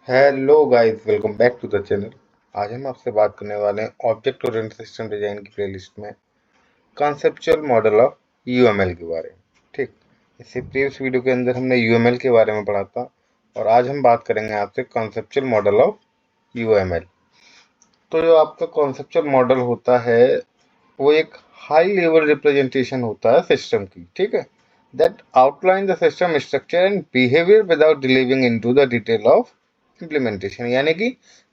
Hello guys, welcome back to the channel. आज हम आपसे बात करने वाले हैं ऑब्जेक्ट ओरिएंटेड सिस्टम डिजाइन की प्लेलिस्ट में कॉन्सेप्चुअल मॉडल ऑफ यूएमएल के बारे में। ठीक, इससे प्रीवियस वीडियो के अंदर हमने यूएमएल के बारे में पढ़ा था और आज हम बात करेंगे आपसे कॉन्सेप्चुअल मॉडल ऑफ यूएमएल। तो जो आपका कॉन्सेप्चुअल मॉडल होता है वो एक हाई लेवल रिप्रेजेंटेशन होता है सिस्टम की। ठीक है, that outline the system structure and behaviour without delving into the detail of implementation, यानी कि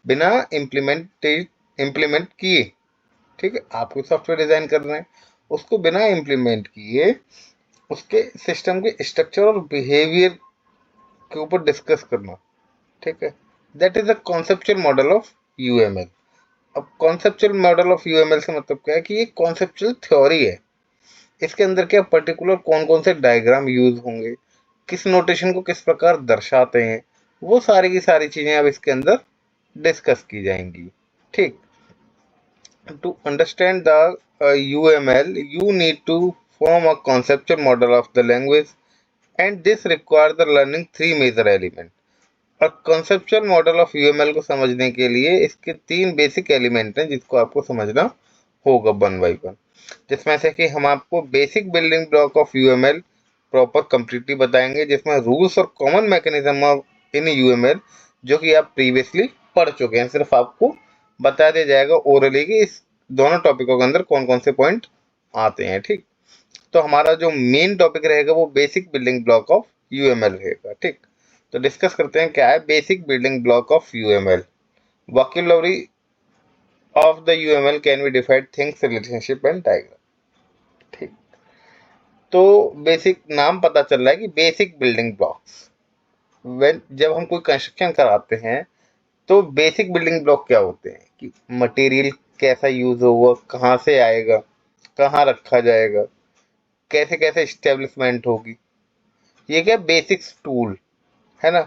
बिना इम्प्लीमेंट किए। ठीक है, आप कोई सॉफ्टवेयर डिजाइन कर रहे हैं, उसको बिना इम्प्लीमेंट किए उसके सिस्टम के स्ट्रक्चर और बिहेवियर के ऊपर डिस्कस करना। ठीक है, that is a conceptual model of UML. अब कॉन्सेप्चुअल मॉडल ऑफ यूएमएल से मतलब क्या है कि ये कॉन्सेप्चुअल थ्योरी है। इसके अंदर क्या पर्टिकुलर कौन कौन से डायग्राम यूज होंगे, किस नोटेशन को किस प्रकार दर्शाते हैं, वो सारी की सारी चीजें अब इसके अंदर डिस्कस की जाएंगी। ठीक, to understand the UML, you need to form a conceptual model of the language, and this requires the learning three major elements. और कॉन्सेप्चुअल मॉडल ऑफ यूएमएल को समझने के लिए इसके तीन बेसिक एलिमेंट हैं जिसको आपको समझना होगा वन बाई वन। जिसमें से कि हम आपको basic building block of UML proper completely बताएंगे, जिसमें रूल्स और common mechanism of in UML जो कि आप प्रीवियसली पढ़ चुके हैं, सिर्फ आपको बता दिया जाएगा ओरली कि इस दोनों टॉपिकों के अंदर कौन कौन से पॉइंट आते हैं। ठीक, तो हमारा जो मेन टॉपिक रहेगा वो basic building block of UML रहेगा। ठीक, तो डिस्कस करते हैं क्या है basic building block of UML. Vocabulary of the UML can be defined things relationship and diagram. ठीक, तो बेसिक नाम पता चल रहा है कि बेसिक बिल्डिंग ब्लॉक्स। वेन जब हम कोई कंस्ट्रक्शन कराते हैं तो बेसिक बिल्डिंग ब्लॉक क्या होते हैं कि मटेरियल कैसा यूज होगा, कहाँ से आएगा, कहाँ रखा जाएगा, कैसे कैसे स्टेब्लिशमेंट होगी, ये क्या बेसिक्स टूल है ना।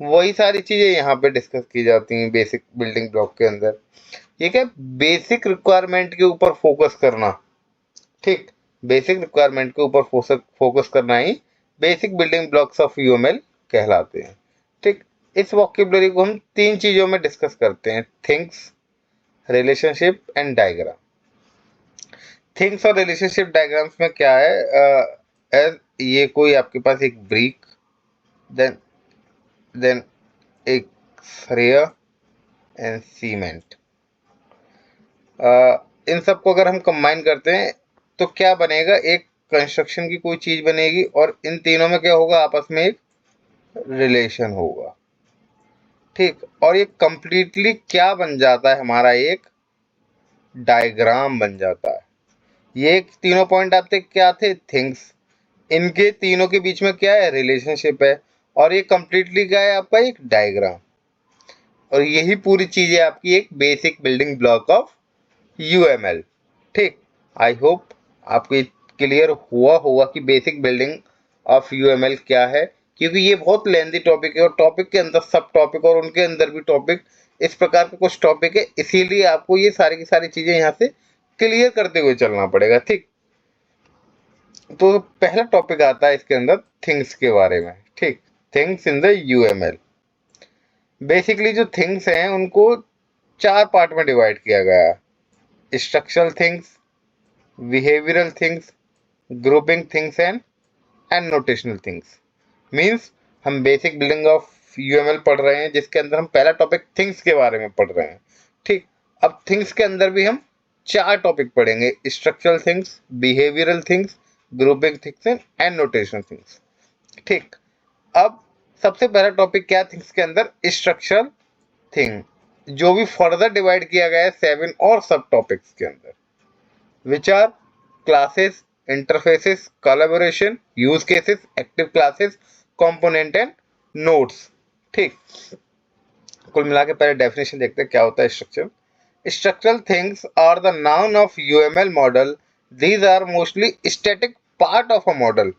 वही सारी चीजें यहाँ पे डिस्कस की जाती हैं बेसिक बिल्डिंग ब्लॉक के अंदर। ये क्या बेसिक रिक्वायरमेंट के ऊपर फोकस करना। ठीक, बेसिक रिक्वायरमेंट के ऊपर फोकस करना ही basic building blocks of UML कहलाते हैं। ठीक, इस वोकैब्युलरी को हम तीन चीजों में डिस्कस करते हैं, things, relationship and diagram. Things और रिलेशनशिप डायग्राम्स में क्या है, एज ये कोई आपके पास एक ब्रिक, देन देन एक श्रेय एंड सीमेंट, इन सबको अगर हम कंबाइन करते हैं तो क्या बनेगा, एक कंस्ट्रक्शन की कोई चीज बनेगी और इन तीनों में क्या होगा, आपस में एक रिलेशन होगा। ठीक, और ये कंप्लीटली क्या बन जाता है, हमारा एक डायग्राम बन जाता है। ये तीनों पॉइंट आपके क्या थे, थिंग्स, इनके तीनों के बीच में क्या है, रिलेशनशिप है, और ये कंप्लीटली क्या है, आपका एक डायग्राम। और यही पूरी चीज है आपकी एक basic building block of UML. ठीक, आई होप आपको ये क्लियर हुआ होगा कि बेसिक बिल्डिंग ऑफ यूएमएल क्या है, क्योंकि ये बहुत लेंथी टॉपिक है और टॉपिक के अंदर सब टॉपिक और उनके अंदर भी टॉपिक, इस प्रकार के कुछ टॉपिक है, इसीलिए आपको ये सारी की सारी चीजें यहाँ से क्लियर करते हुए चलना पड़ेगा। ठीक, तो पहला टॉपिक आता है इसके अंदर थिंग्स के बारे में। ठीक, things in the UML. Basically जो थिंग्स हैं उनको चार पार्ट में डिवाइड किया गया है, structural things, behavioural things, grouping things and notional things. Means हम बेसिक बिल्डिंग ऑफ यूएमएल पढ़ रहे हैं जिसके अंदर हम पहला टॉपिक थिंग्स के बारे में पढ़ रहे हैं। ठीक, अब थिंग्स के अंदर भी हम चार टॉपिक पढ़ेंगे, structural things, behavioural things, grouping things and notional things. ठीक, अब सबसे पहला टॉपिक क्या थिंग्स के अंदर, स्ट्रक्चरल थिंग, जो भी फर्दर डिवाइड किया गया है सेवन और सब टॉपिक्स के अंदर, which are classes, interfaces, collaboration, use cases, active classes, component and nodes। ठीक, कुल मिला के पहले डेफिनेशन देखते हैं क्या होता है structure. Structural things are the noun of UML model. These are mostly static part of a model.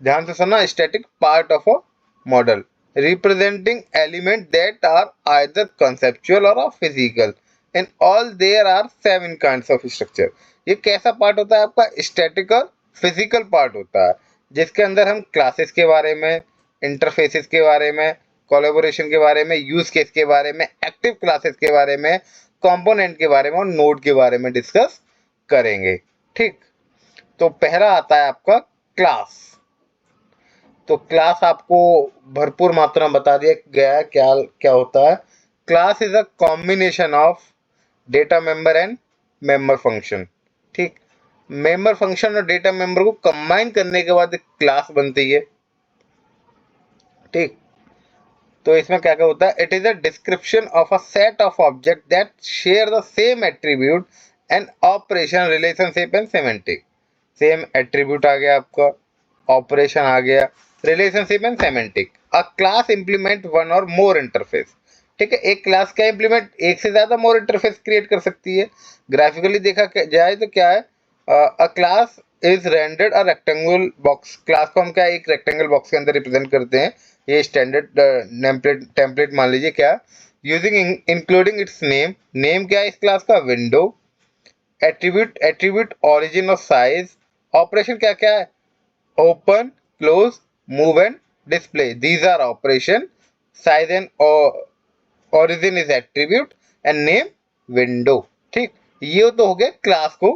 ध्यान से सुनना, static part of a model representing element that are either conceptual or physical. In all there are seven kinds of structure। ये कैसा part होता है आपका, static और physical part होता है, जिसके अंदर हम क्लासेस के बारे में, इंटरफेसेस के बारे में, कोलैबोरेशन के बारे में, यूज केस के बारे में, एक्टिव क्लासेस के बारे में, कंपोनेंट के बारे में और नोड के बारे में डिस्कस करेंगे। ठीक, तो पहला आता है आपका क्लास। तो क्लास आपको भरपूर मात्रा में बता दिया गया है क्या क्या होता है। Class is a combination of data member and member function. ठीक, मेंबर फंक्शन और डेटा मेंबर को कंबाइन करने के बाद एक क्लास बनती है। ठीक, तो इसमें क्या क्या होता है, it is a description of a set of object that share the same attribute and operation relationship and semantic. Same attribute आ गया आपका, ऑपरेशन आ गया, relationship and semantic. A class implement one or more interface. ठीक है, एक class का implement एक से ज्यादा मोर इंटरफेस क्रिएट कर सकती है। ग्राफिकली देखा जाए तो क्या है, अ class is rendered a rectangular box. Class को हम क्या एक रेक्टेंगल बॉक्स के अंदर रिप्रेजेंट करते हैं। ये स्टैंडर्ड टेम्पलेट मान लीजिए क्या, using including it's name. Name क्या है इस क्लास का, विंडो। एट्रीब्यूट ऑरिजिन और साइज। ऑपरेशन क्या क्या है, open, close, move and display. These are operation. Size and origin is attribute and name window. ठीक, ये तो हो गया क्लास को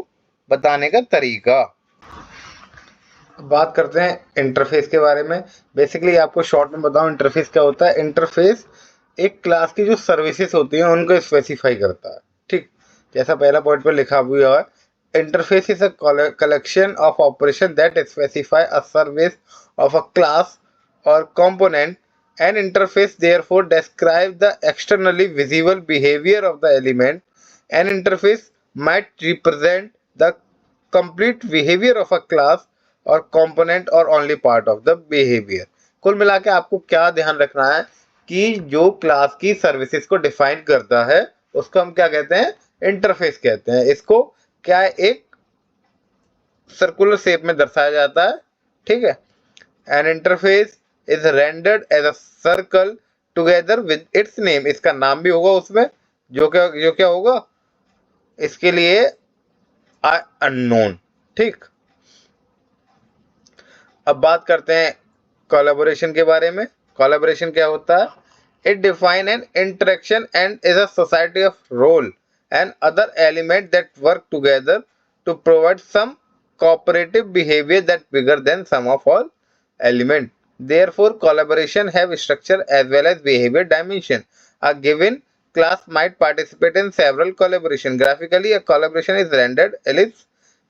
बताने का तरीका। बात करते हैं इंटरफेस के बारे में। बेसिकली आपको शॉर्ट में बताऊं इंटरफेस क्या होता है। इंटरफेस एक क्लास की जो सर्विसेज होती हैं उनको स्पेसिफाई करता है। ठीक, जैसा पहला पॉइंट पर लिखा हुआ है, interface is a collection of operation that specify a service of a class or component. An interface therefore describes the externally visible behavior of the element. An interface might represent the complete behavior of a class or component or only part of the behavior. कुल मिला के आपको क्या ध्यान रखना है कि जो क्लास की सर्विसेज को डिफाइन करता है उसको हम क्या कहते हैं, इंटरफेस कहते हैं। इसको क्या है, एक सर्कुलर शेप में दर्शाया जाता है। ठीक है, an interface is rendered as a circle together with its name. इसका नाम भी होगा उसमें, जो क्या होगा, इसके लिए अननोन। ठीक, अब बात करते हैं कोलैबोरेशन के बारे में। कोलैबोरेशन क्या होता है, it define an interaction and is a society of role and other element that work together to provide some cooperative behavior that bigger than sum of all element. Therefore, collaboration have structure as well as behavior dimension. A given class might participate in several collaboration. Graphically, a collaboration is rendered ellipse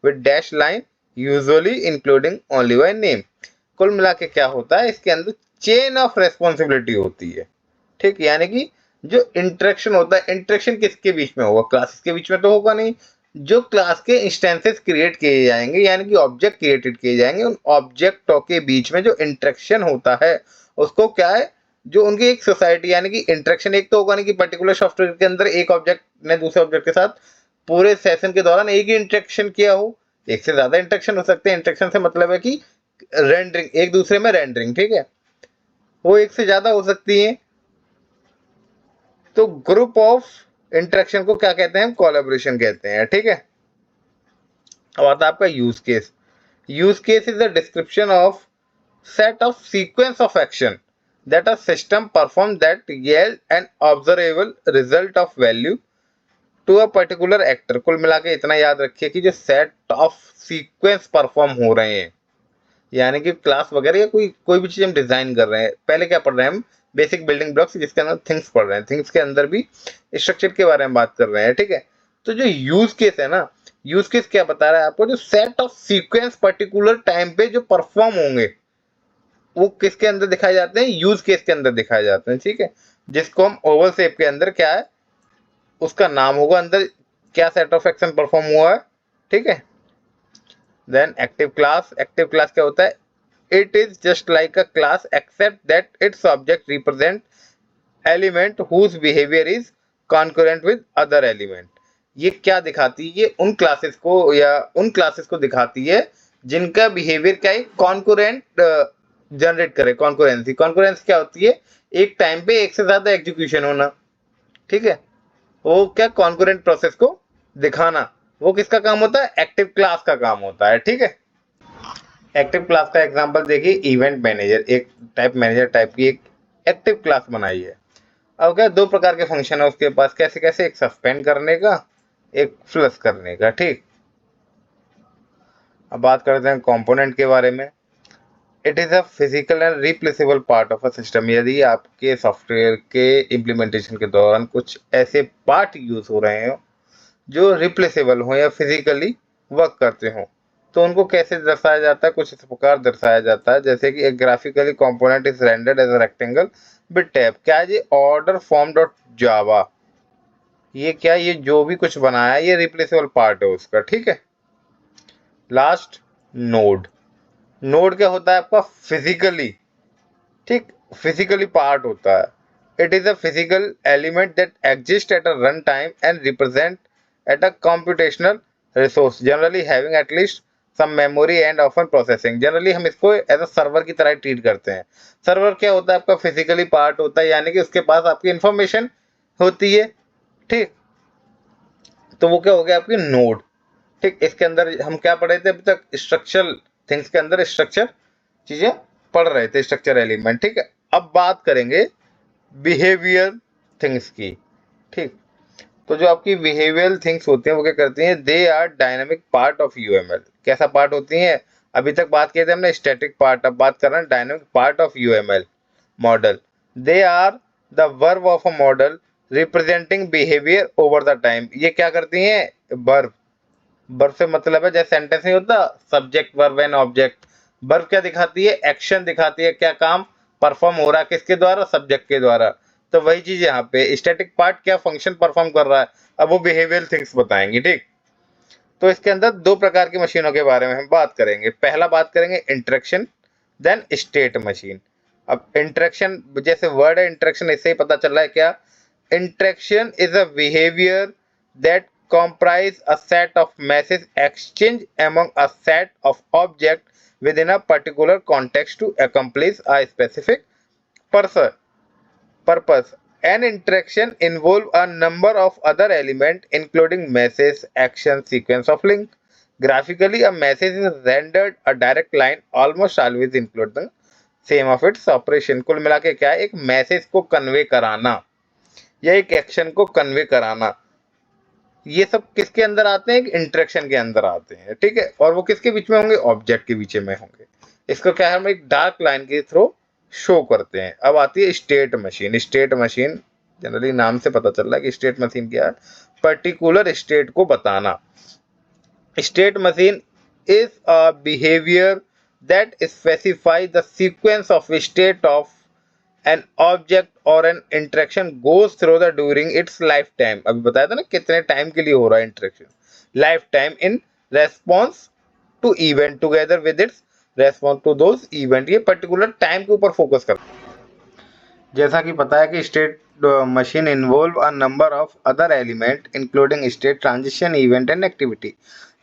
with dash line, usually including only one name. कुल मिला के क्या होता है, इसके अंदर chain of responsibility होती है। ठीक, यानी कि जो इंटरेक्शन होता है, इंटरेक्शन किसके बीच में होगा, क्लासेस के बीच में तो होगा नहीं। जो क्लास के इंस्टेंसेस क्रिएट किए जाएंगे यानी कि ऑब्जेक्ट क्रिएटेड किए जाएंगे, उन ऑब्जेक्टों के बीच में जो इंटरेक्शन होता है उसको क्या है, जो उनकी एक सोसाइटी, यानी कि इंटरेक्शन एक तो होगा नहीं कि पर्टिकुलर सॉफ्टवेयर के अंदर एक ऑब्जेक्ट ने दूसरे ऑब्जेक्ट के साथ पूरे सेशन के दौरान एक ही इंटरेक्शन किया हो। एक से ज्यादा इंटरेक्शन हो सकते हैं। इंटरेक्शन से मतलब है कि रेंडरिंग, एक दूसरे में रेंडरिंग। ठीक है, वो एक से ज्यादा हो सकती है। तो ग्रुप ऑफ इंटरेक्शन को क्या कहते हैं, कोलैबोरेशन कहते हैं। ठीक है, अब आता है आपका use case. Use case is a description of set of sequence of action that a system perform that yield an observable result of value to a particular actor। कुल मिला के इतना याद रखिए कि जो सेट ऑफ सीक्वेंस परफॉर्म हो रहे हैं, यानी कि क्लास वगैरह या कोई भी चीज हम डिजाइन कर रहे हैं। पहले क्या पढ़ रहे हैं हम, बेसिक बिल्डिंग ब्लॉक्स, जिसके अंदर थिंग्स पढ़ रहे हैं। थिंग्स के अंदर भी स्ट्रक्चर के बारे में बात कर रहे हैं। ठीक है, तो जो यूज केस है ना, यूज केस क्या बता रहा है आपको, जो set of sequence particular time पे जो परफॉर्म होंगे वो किसके अंदर दिखाए जाते हैं, यूज केस के अंदर दिखाए जाते हैं। ठीक है, जिसको हम ओवल शेप के अंदर क्या है उसका नाम होगा, अंदर क्या सेट ऑफ एक्शन परफॉर्म हुआ है। ठीक है, then active class. Active class क्या होता है, it is just like a class except that its object represent element whose behavior is concurrent with other element। ये क्या दिखाती है, ये उन क्लासेस को या उन क्लासेस को दिखाती है जिनका बिहेवियर क्या है, कॉन्कुरेंट जनरेट करे। कॉन्कुरेंसी, कॉन्कुरेंसी क्या होती है, एक टाइम पे एक से ज्यादा एग्जीक्यूशन होना। ठीक है, वो क्या, कॉन्कुरेंट प्रोसेस को दिखाना, वो किसका काम होता है, एक्टिव क्लास का काम होता है। ठीक है, एक्टिव क्लास का एग्जांपल देखिए, इवेंट मैनेजर, एक टाइप मैनेजर टाइप की एक एक्टिव क्लास बनाई है। अब क्या, दो प्रकार के फंक्शन है उसके पास, कैसे कैसे, एक सस्पेंड करने का, एक फ्लश करने का। ठीक, अब बात करते हैं कंपोनेंट के बारे में। It is a physical and replaceable part of a system. यदि आपके सॉफ्टवेयर के इम्प्लीमेंटेशन के दौरान कुछ ऐसे पार्ट यूज हो रहे हो जो रिप्लेसेबल हो या फिजिकली वर्क करते हो, तो उनको कैसे दर्शाया जाता है? कुछ इस प्रकार दर्शाया जाता है जैसे कि एक graphically component is rendered as a rectangle with tab. क्या है ये? Order form dot Java. ये क्या, ये जो भी कुछ बनाया है ये रिप्लेसेबल पार्ट है उसका। ठीक है। Last, node. नोड क्या होता है आपका? फिजिकली, ठीक, फिजिकली पार्ट होता है। It is a physical element that exist at a run time and represent at a computational resource generally having at least some memory and often processing. Generally हम इसको as a server की तरह treat करते हैं। Server क्या होता है आपका? फिजिकली पार्ट होता है, यानी कि उसके पास आपकी इंफॉर्मेशन होती है। ठीक, तो वो क्या हो गया? आपकी नोड। ठीक, इसके अंदर हम क्या पढ़े थे अभी तक? स्ट्रक्चरल थिंग्स के अंदर स्ट्रक्चर चीजें पढ़ रहे थे, स्ट्रक्चर एलिमेंट। ठीक है, अब बात करेंगे बिहेवियर थिंग्स की। ठीक, तो जो आपकी बिहेवियल थिंग्स होती हैं वो क्या करती हैं? They are dynamic part of UML. कैसा पार्ट होती हैं? अभी तक बात किए थे हमने स्टैटिक पार्ट, अब बात कर रहे हैं dynamic part of UML model. They are the verb of a model representing behaviour over the time. ये क्या करती हैं? वर्ब। वर्ब से मतलब है, जैसे सेंटेंस नहीं होता subject verb and object, verb क्या दिखाती है? एक्शन दिखाती है, क्या काम परफॉर्म हो रहा है, किसके द्वारा? सब्जेक्ट के द्वारा। तो वही चीज यहाँ पे स्टैटिक पार्ट क्या फंक्शन परफॉर्म कर रहा है, अब वो बिहेवियर थिंग्स बताएंगे। ठीक, तो इसके अंदर दो प्रकार की मशीनों के बारे में हम बात करेंगे। पहला बात करेंगे इंटरेक्शन, देन स्टेट मशीन। अब इंटरेक्शन, जैसे वर्ड है इंटरेक्शन, इससे ही पता चल रहा है क्या? Interaction is a behaviour that comprise a set of message exchange among a set of objects within a particular context to accomplish a specific purpose. An interaction involve a number of other elements including message, action, sequence of link. Graphically, a message is rendered a direct line almost always include the same of its operation. कुल मिला के क्या है? एक message को convey कराना या एक एक्शन को कन्वे कराना, ये सब किसके अंदर आते हैं? इंटरेक्शन के अंदर आते हैं। ठीक है, और वो किसके बीच में होंगे? ऑब्जेक्ट के बीच में होंगे। इसको क्या है? हम एक डार्क लाइन के थ्रू शो करते हैं। अब आती है state machine. State machine generally नाम से पता चल रहा है कि स्टेट मशीन क्या है? पर्टिकुलर स्टेट को बताना। State machine is a behaviour that specify the sequence of state of an object or an interaction goes through the during its lifetime। अभी बताया था ना कितने टाइम के लिए हो रहा है interaction, life time, in response to event together with its response to those event. ये पर्टिकुलर टाइम के ऊपर फोकस करता है। जैसा कि पता है कि state machine involve a number of other element including state, transition, event and activity.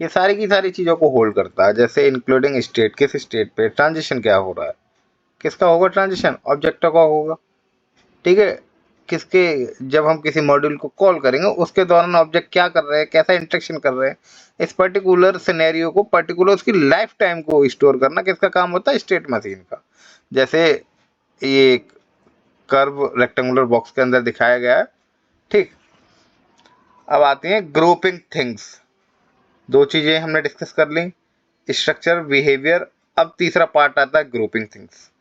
ये सारी की सारी चीजों को होल्ड करता है। जैसे इंक्लूडिंग स्टेट, किस स्टेट पे ट्रांजिशन क्या हो रहा है, किसका होगा ट्रांजिशन? ऑब्जेक्ट का होगा। ठीक है, किसके? जब हम किसी मॉड्यूल को कॉल करेंगे उसके दौरान ऑब्जेक्ट क्या कर रहे हैं, कैसा इंटरेक्शन कर रहे हैं, इस पर्टिकुलर सिनेरियो को, पर्टिकुलर उसकी लाइफ टाइम को स्टोर करना किसका काम होता है? स्टेट मशीन का। जैसे ये कर्व रेक्टेंगुलर बॉक्स के अंदर दिखाया गया है। ठीक, अब आती हैं ग्रुपिंग थिंग्स। दो चीजें हमने डिस्कस कर ली, स्ट्रक्चर, बिहेवियर। अब तीसरा पार्ट आता है ग्रुपिंग थिंग्स।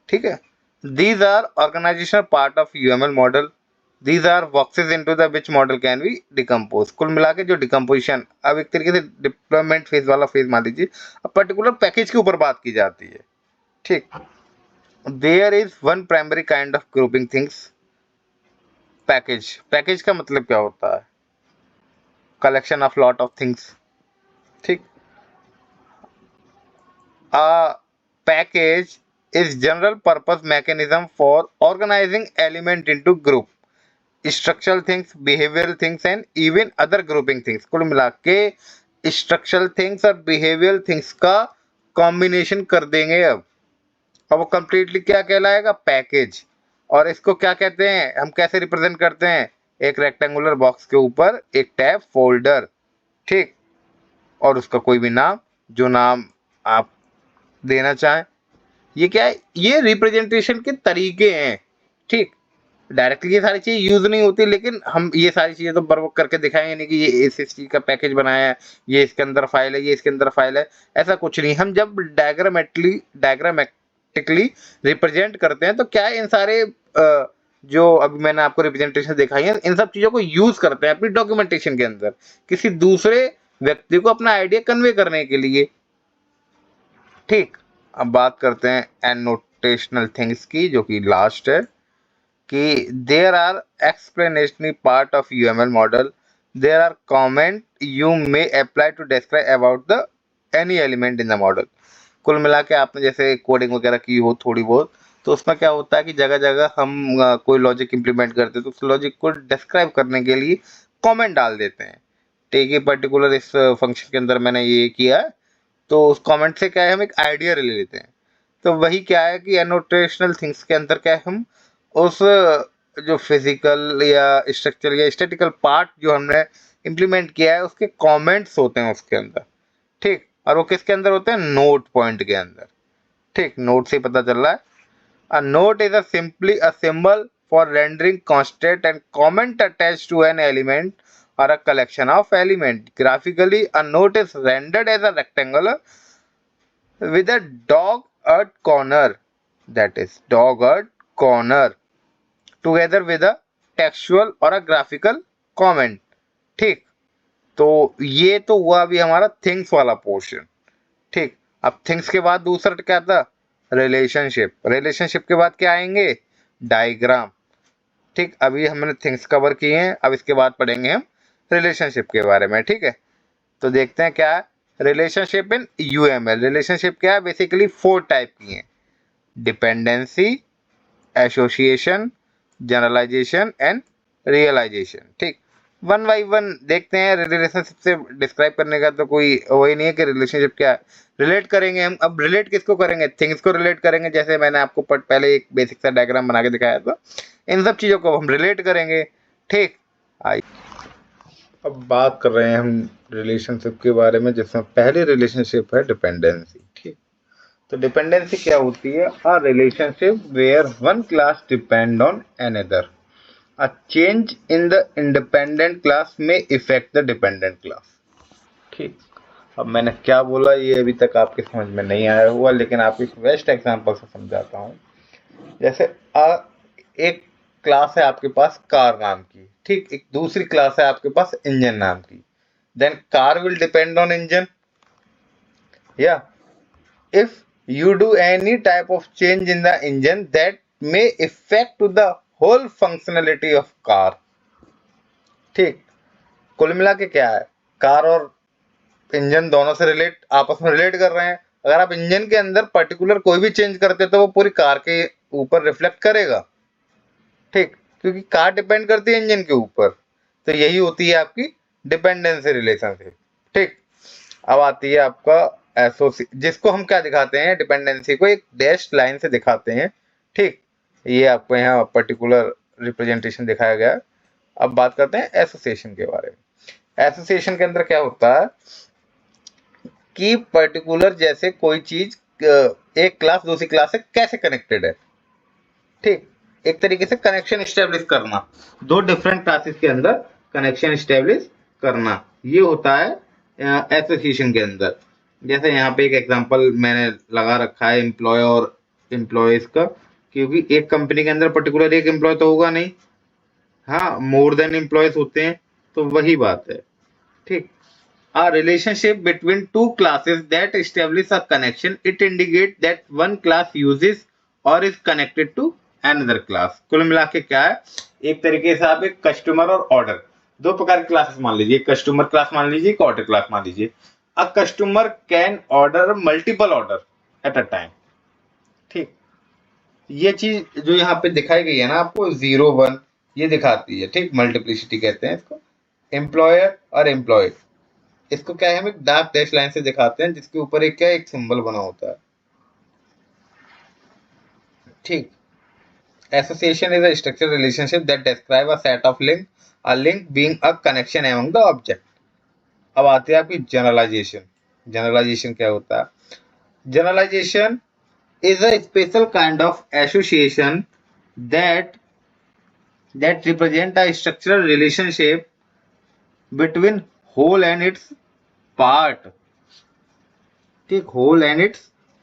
ठीक है, these are organizational part of UML model. These are boxes into the which model can be decomposed। कुल मिला के जो डिकम्पोजिशन, अब एक तरीके से डिप्लॉयमेंट फेज वाला फेज मान लीजिए, अब पर्टिकुलर पैकेज के ऊपर बात की जाती है। ठीक, there is one primary kind of grouping things, package. Package का मतलब क्या होता है? Collection of lot of things. ठीक, a package is general purpose mechanism for organizing element into group, structural things, behavioral things and even other grouping things। कुल मिला के structural things और behavioral things का कॉम्बिनेशन कर देंगे। अब वो कंप्लीटली क्या कहलाएगा? पैकेज। और इसको क्या कहते हैं? हम कैसे रिप्रेजेंट करते हैं? एक रेक्टेंगुलर बॉक्स के ऊपर एक टैब फोल्डर। ठीक, और उसका कोई भी नाम, जो नाम आप देना चाहें। ये क्या है? ये रिप्रेजेंटेशन के तरीके हैं। ठीक, डायरेक्टली ये सारी चीज़ें यूज़ नहीं होती, लेकिन हम ये सारी चीज़ें तो वर्क करके दिखाएँगे नहीं कि ये इस चीज़ का पैकेज बनाया है, ये इसके अंदर फाइल है, ये इसके अंदर फाइल है, ऐसा कुछ नहीं। हम जब डायग्रामेटिकली रिप्रेजेंट करते हैं तो क्या है, इन सारे जो अभी मैंने आपको रिप्रेजेंटेशन दिखाई है, इन सब चीज़ों को यूज़ करते हैं अपनी डॉक्यूमेंटेशन के अंदर, किसी दूसरे व्यक्ति को अपना आइडिया कन्वे करने के लिए। ठीक, अब बात करते हैं एनोटेशनल थिंग्स की, जो कि लास्ट है कि there are explanatory part of UML model. There are comment you may apply to describe about the any element in the model. कुल मिला के आपने जैसे कोडिंग वगैरह की हो थोड़ी बहुत, तो उसमें क्या होता है कि जगह जगह हम कोई लॉजिक इंप्लीमेंट करते हैं तो उस लॉजिक को डिस्क्राइब करने के लिए कमेंट डाल देते हैं। ठीक है, पर्टिकुलर इस फंक्शन के अंदर मैंने ये किया है, तो उस कमेंट से क्या है, हम एक आइडिया ले लेते हैं। तो वही क्या है कि एनोटेशनल थिंग्स के अंदर क्या है, हम उस जो फिजिकल या स्ट्रक्चर या स्टैटिकल पार्ट जो हमने इंप्लीमेंट किया है उसके कमेंट्स होते हैं उसके अंदर। ठीक, और वो किसके अंदर होते हैं, नोट पॉइंट के अंदर। ठीक, नोट से पता चल रहा है। A note is a simply a symbol for rendering constant and comment attached to an element or a collection of element. Graphically, a note is rendered as a rectangle with a dog-eared corner, that is dog-eared corner, together with a textual और a graphical comment. ठीक, तो ये तो हुआ अभी हमारा things वाला portion. ठीक, अब थिंग्स के बाद दूसरा क्या था, रिलेशनशिप। रिलेशनशिप के बाद क्या आएंगे, डायग्राम। ठीक, अभी हमने थिंग्स कवर किए हैं, अब इसके बाद पढ़ेंगे हम रिलेशनशिप के बारे में। ठीक है, तो देखते हैं क्या है रिलेशनशिप इन यूएमएल। रिलेशनशिप क्या है, बेसिकली 4 टाइप की हैं, dependency, association, generalization and realization. ठीक, वन बाई वन देखते हैं। रिलेशनशिप से डिस्क्राइब करने का तो कोई वही नहीं है कि रिलेशनशिप क्या है, रिलेट करेंगे हम। अब रिलेट किसको करेंगे, थिंग्स को रिलेट करेंगे, जैसे मैंने आपको पहले एक बेसिक सा डायग्राम बना के दिखाया था, इन सब चीज़ों को हम रिलेट करेंगे। ठीक, अब बात कर रहे हैं हम रिलेशनशिप के बारे में, जिसमें पहली रिलेशनशिप है डिपेंडेंसी। ठीक, तो डिपेंडेंसी क्या होती है, a relationship where one class depend on another. A change in the independent class में इफेक्ट द डिपेंडेंट क्लास। ठीक, अब मैंने क्या बोला ये अभी तक आपके समझ में नहीं आया हुआ, लेकिन आपको एक बेस्ट एग्जांपल से समझाता हूँ। जैसे एक क्लास है आपके पास कार नाम की, ठीक, एक दूसरी क्लास है आपके पास इंजन नाम की। Then car will depend on engine, या if you do any type of change in the engine that may affect to the whole functionality of car। ठीक, कुल मिला के क्या है, कार और इंजन दोनों से आपस में रिलेट कर रहे हैं। अगर आप इंजन के अंदर पर्टिकुलर कोई भी चेंज करते तो वो पूरी कार के ऊपर रिफ्लेक्ट करेगा। ठीक, क्योंकि कार डिपेंड करती है इंजन के ऊपर। तो यही होती है आपकी डिपेंडेंसी रिलेशनशिप। ठीक, अब आती है आपका जिसको हम क्या दिखाते हैं, डिपेंडेंसी को एक डैश लाइन से दिखाते हैं। ठीक, ये आपको यहाँ पर्टिकुलर रिप्रेजेंटेशन दिखाया गया। अब बात करते हैं एसोसिएशन के बारे में। एसोसिएशन के अंदर क्या होता है कि पर्टिकुलर जैसे कोई चीज एक क्लास दूसरी क्लास से कैसे कनेक्टेड है। ठीक, एक तरीके से कनेक्शन स्टेब्लिश करना, दो डिफरेंट क्लासेस के अंदर कनेक्शन स्टेब्लिश करना, ये होता है एसोसिएशन के अंदर। जैसे यहाँ पे एक एग्जांपल मैंने लगा रखा है एम्प्लॉय और एम्प्लॉयज का, क्योंकि एक कंपनी के अंदर पर्टिकुलर एक एम्प्लॉय तो होगा नहीं, हाँ, मोर देन एम्प्लॉयज होते हैं, तो वही बात है। ठीक, a relationship between two classes that establish a connection, it indicates that one class uses or is connected to another class। कुल मिला के क्या है, एक तरीके से आप एक कस्टमर और ऑर्डर, दो प्रकार की क्लासेस मान लीजिए, कस्टमर क्लास मान लीजिए, एक ऑर्डर क्लास मान लीजिए। A customer can order multiple order at a time. ठीक, ये चीज जो यहाँ पे दिखाई गई है ना आपको 0 1, ये दिखाती है। ठीक, मल्टीप्लिसिटी कहते हैं इसको। एम्प्लॉयर और एम्प्लॉय, इसको क्या है, हम एक डार्क डैश लाइन से दिखाते हैं, जिसके ऊपर एक क्या एक सिंबल बना होता है। ठीक, association is a structural relationship that describe a set of link, a link being a connection among the object. अब आती है आपकी जनरलाइजेशन। जनरलाइजेशन क्या होता है, generalisation is a special kind of association that represent a structural relationship between whole and its part. ठीक, whole and its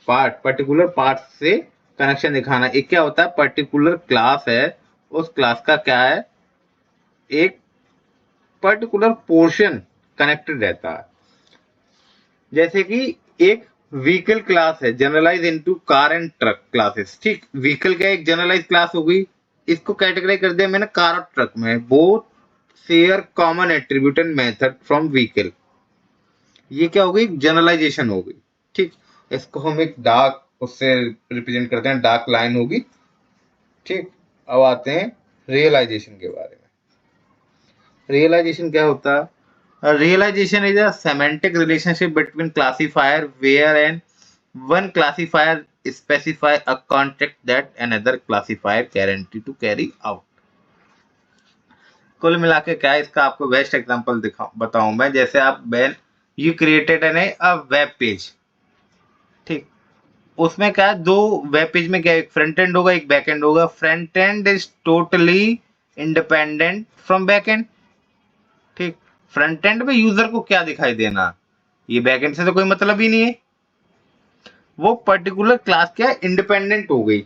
part, particular part से connection दिखाना। एक क्या होता है, पर्टिकुलर क्लास है, उस क्लास का क्या है, एक पर्टिकुलर पोर्शन कनेक्टेड रहता है। जैसे कि एक व्हीकल क्लास है, generalize into car and truck classes. ठीक, व्हीकल का एक जनरलाइज क्लास हो गई, इसको कैटेगराइज कर दिया मैंने कार और ट्रक में। Both share common attribute and method from vehicle, ये क्या हो गई, जनरलाइजेशन हो गई। ठीक, इसको हम एक डार्क उससे रिप्रेजेंट करते हैं, डार्क लाइन होगी। ठीक, अब आते हैं रियलाइजेशन के बारे में। रियलाइजेशन क्या होता है, realization is a semantic relationship between classifier where and one classifier specify a contract that another classifier guarantee to carry out। कुल मिला के क्या है, इसका आपको बेस्ट एग्जांपल बताऊं मैं। जैसे आप when you created an a web page, ठीक, उसमें क्या है, दो वेब पेज में क्या, एक फ्रंट एंड होगा, एक बैक एंड होगा। Front end is totally independent from back and. ठीक, फ्रंट एंड में यूजर को क्या दिखाई देना, ये बैक एंड से तो कोई मतलब ही नहीं है। वो पर्टिकुलर क्लास क्या है, इंडिपेंडेंट हो गई।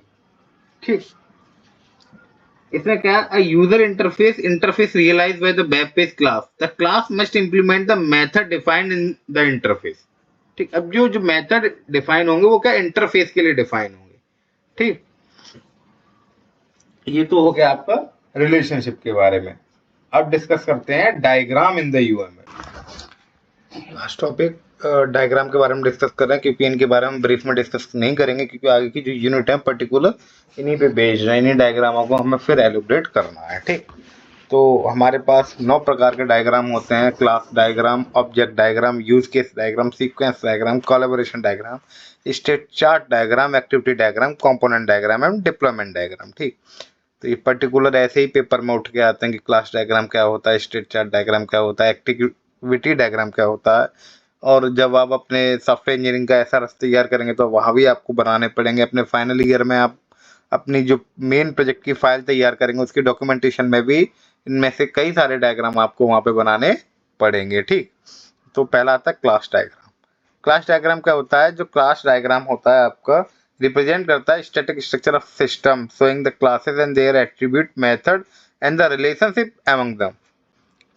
ठीक, इसमें क्या है, user interface realize by the web page class, the class must implement the method defined in the interface. ठीक, अब जो मेथड डिफाइन होंगे वो क्या, इंटरफेस के लिए डिफाइन होंगे। ठीक, ये तो हो गया आपका रिलेशनशिप के बारे में। अब डिस्कस करते हैं diagram in the UML. Last topic diagram के बारे में डिस्कस कर रहे हैं, क्योंकि इनके बारे में ब्रीफ में डिस्कस नहीं करेंगे, क्योंकि आगे की जो यूनिट है पर्टिकुलर इन्हीं पे बेस्ड है, इन्हीं डायग्रामों को हमें फिर एलुब्रेट करना है। ठीक, तो हमारे पास 9 प्रकार के डायग्राम होते हैं, class diagram, object diagram, use case diagram, sequence diagram, collaboration diagram, state chart diagram, activity diagram, component diagram and deployment diagram. ठीक, तो ये पर्टिकुलर ऐसे ही पेपर में उठ के आते हैं कि क्लास डायग्राम क्या होता है, स्टेट चार्ट डायग्राम क्या होता है, एक्टिविटी डायग्राम क्या होता है। और जब आप अपने सॉफ्टवेयर इंजीनियरिंग का ऐसा रस तैयार करेंगे तो वहाँ भी आपको बनाने पड़ेंगे। अपने फाइनल ईयर में आप अपनी जो मेन प्रोजेक्ट की फाइल तैयार करेंगे उसकी डॉक्यूमेंटेशन में भी इनमें से कई सारे डायग्राम आपको वहाँ पे बनाने पड़ेंगे। ठीक, तो पहला आता है क्लास डायग्राम। क्लास डायग्राम क्या होता है, जो क्लास डायग्राम होता है आपका रिप्रेजेंट करता है static structure of system showing the classes and their attribute method and the relationship among them.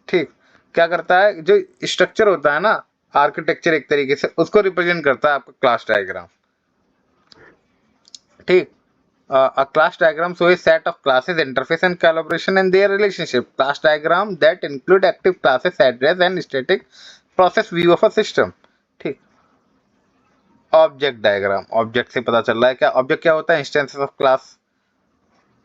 ठीक, क्या करता है, जो स्ट्रक्चर होता है ना, आर्किटेक्चर एक तरीके से, उसको रिप्रेजेंट करता है आपका क्लास डायग्राम। ठीक, a class diagram shows a set of classes, interface and collaboration and their relationship. Class diagram that include active classes, address and static process view of a system। ठीक, object diagram, object से पता चल रहा है क्या, object क्या होता है, इंस्टेंसेस ऑफ क्लास,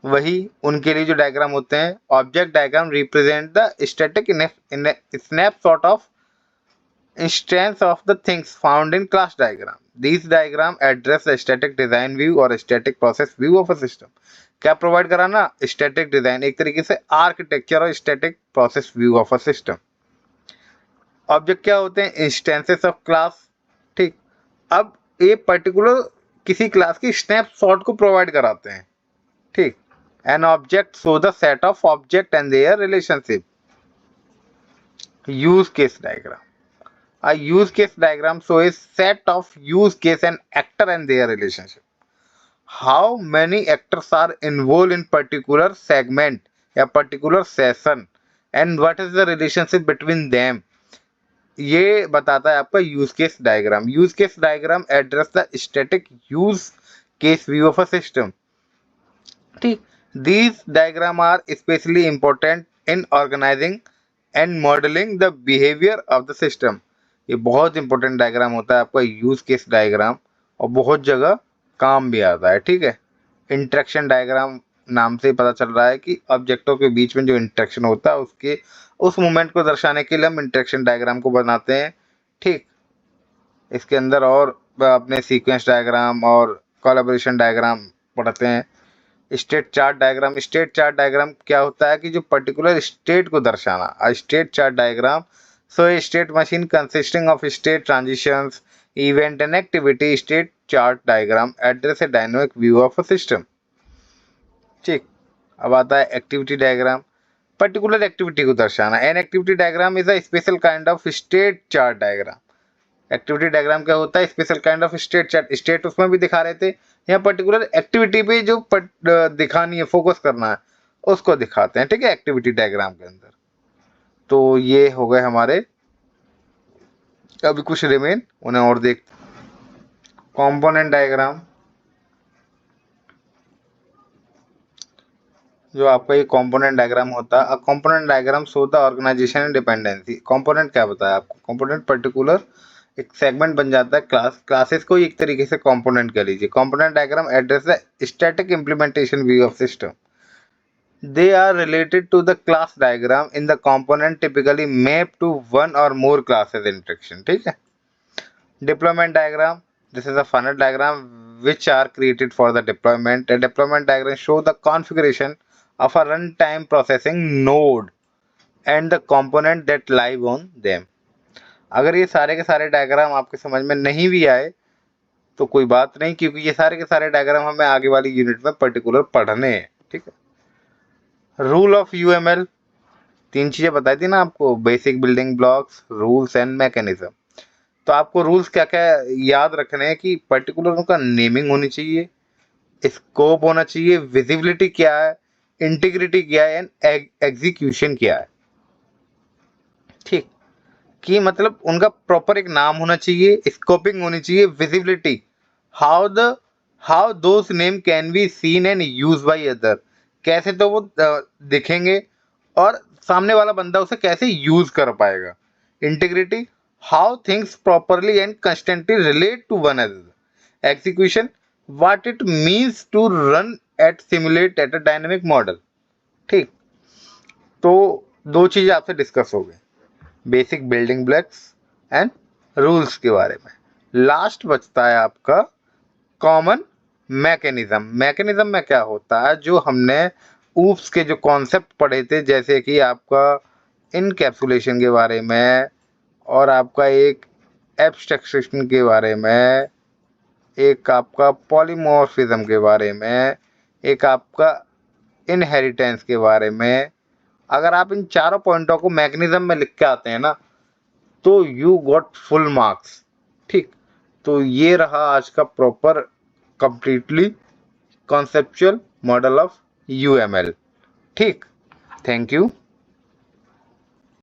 वही उनके लिए जो डायग्राम होते हैं। Object diagram represent the static in snapshot of instance of the things found in class diagram. These diagram address the static design view or static process view of a system। क्या provide करा ना, static design, एक तरीके से architecture और static process view of a system. Object क्या होते हैं, इंस्टेंसेस ऑफ क्लास। ठीक, अब ये पर्टिकुलर किसी क्लास की स्नैपशॉट को प्रोवाइड कराते हैं। ठीक, an object show the set of object and their relationship. Use case diagram, a use case diagram shows a set of use case and actor and their relationship। How many actors are involved in particular segment या particular session and what is the relationship between them, ये बताता है आपका use case diagram. Use case diagram address the static use case view of a system. ठीक, these diagram are especially important in organizing and modeling the behavior of the system। ये बहुत important diagram होता है आपका use case diagram, और बहुत जगह काम भी आता है। ठीक है, इंटरेक्शन डायग्राम नाम से पता चल रहा है कि ऑब्जेक्टों के बीच में जो इंटरेक्शन होता है उसके उस मोमेंट को दर्शाने के लिए हम इंटरेक्शन डायग्राम को बनाते हैं। ठीक, इसके अंदर और अपने सीक्वेंस डायग्राम और कोलैबोरेशन डायग्राम पढ़ते हैं। State chart diagram, state chart diagram क्या होता है कि जो पर्टिकुलर स्टेट को दर्शाना। State chart diagram so A state machine consisting of state transitions event and activity. State chart diagram address a dynamic view of a system. ठीक, अब आता है एक्टिविटी डायग्राम, पर्टिकुलर एक्टिविटी को दर्शाना। An activity diagram is a special kind of state chart diagram. Activity diagram क्या होता है? Special kind of state chart. State उसमें भी दिखा रहे थे, यहाँ पर्टिकुलर एक्टिविटी पे जो दिखानी है, फोकस करना है, उसको दिखाते हैं, ठीक है, एक्टिविटी डायग्राम के अंदर। तो ये हो गए हमारे, अभी कुछ रिमेन उन्हें और देख। कंपोनेंट डायग्राम, जो आपका ये कंपोनेंट डायग्राम होता है, component diagram show the organization and dependency. Component क्या बताया आपको? कंपोनेंट पर्टिकुलर एक सेगमेंट बन जाता है, क्लासेस को एक तरीके से कंपोनेंट कह लीजिए। Component diagram address the static implementation view of system. They are related to the class diagram in the component typically map to one or more classes interaction, ठीक है। Deployment diagram, this is a funnel diagram which are created for the deployment. A deployment diagram show the configuration of a runtime processing node and the component that live on them. अगर ये सारे के सारे diagram आपके समझ में नहीं भी आए तो कोई बात नहीं, क्योंकि ये सारे के सारे डायग्राम हमें आगे वाली यूनिट में पर्टिकुलर पढ़ने हैं, ठीक है। रूल ऑफ यूएमएल, 3 चीजें बताई थी ना आपको, basic building blocks, rules and mechanism. तो आपको रूल्स क्या क्या याद रखने हैं कि पर्टिकुलर उनका नेमिंग होनी चाहिए, स्कोप होना चाहिए, विजिबिलिटी क्या है, इंटीग्रिटी क्या है एंड एग्जीक्यूशन क्या है, ठीक। कि मतलब उनका प्रॉपर एक नाम होना चाहिए, स्कोपिंग होनी चाहिए, visibility, how those name can be seen and use by other, कैसे तो वो दिखेंगे और सामने वाला बंदा उसे कैसे यूज कर पाएगा। Integrity, how things properly and constantly relate to one other. Execution, what it means to run at simulate at a dynamic model, ठीक। तो 2 चीजें आपसे डिस्कस हो गई, basic building blocks and rules के बारे में। लास्ट बचता है आपका कॉमन मैकेनिज्म। मैकेनिज्म में क्या होता है, जो हमने ऊप्स के जो कॉन्सेप्ट पढ़े थे, जैसे कि आपका इनकैप्सुलेशन के बारे में, और आपका एक एब्स्ट्रैक्शन के बारे में, एक आपका पॉलीमॉर्फिज्म के बारे में, एक आपका इनहेरिटेंस के बारे में। अगर आप इन चारों पॉइंटों को मैकेनिज्म में लिख के आते हैं ना, तो यू गॉट फुल मार्क्स, ठीक। तो ये रहा आज का proper completely conceptual model of UML, ठीक। Thank you.